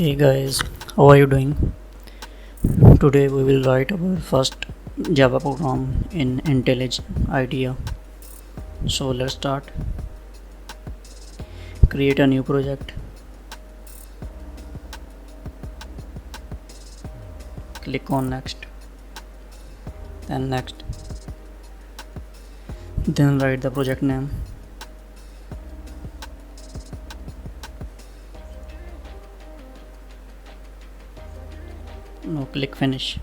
Hey guys, how are you doing? Today we will write our first Java program in IntelliJ IDEA. So let's start. Create a new project. Click on next. Then next. Then write the project name. Now click finish.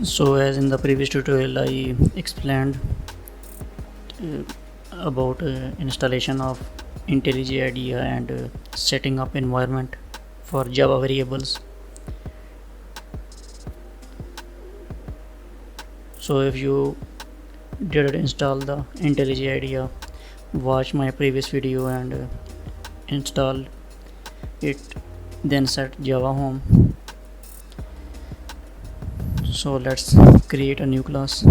So as in the previous tutorial I explained uh, about installation of IntelliJ IDEA and setting up environment for Java variables. So if you didn't install the IntelliJ IDEA, watch my previous video and install it, then set Java home. So let's create a new class.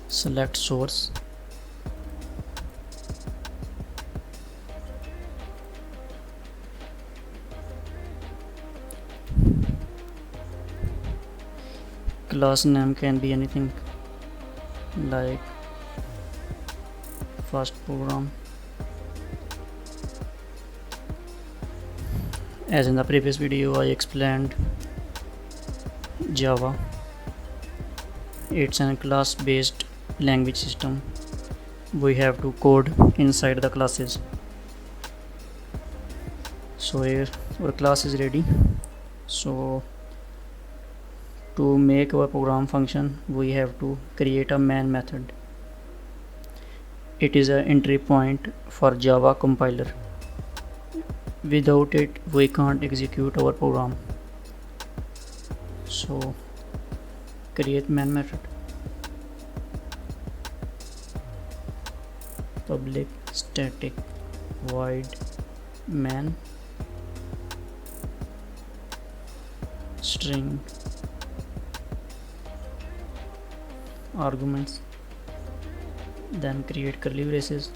Select source. Class name can be anything like first program. As in the previous video I explained Java, it's a class based language system. We have to code inside the classes. So here our class is ready. So to make our program function we have to create a main method. It is an entry point for Java compiler. Without it we can't execute our program. So create main method. Public static void main string arguments, then create curly braces,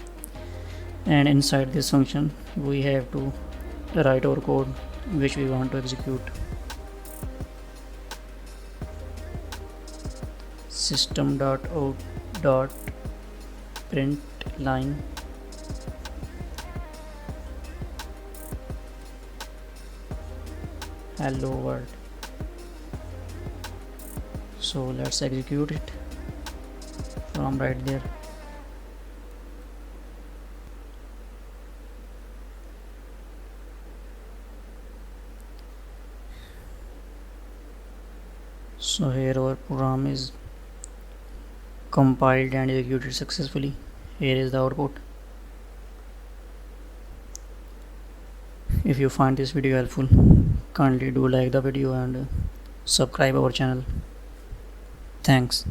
and inside this function we have to write our code which we want to execute. System.out.println hello world. So let's execute it from right there. So here our program is compiled and executed successfully. Here is the output. If you find this video helpful, kindly do like the video and subscribe our channel. Thanks.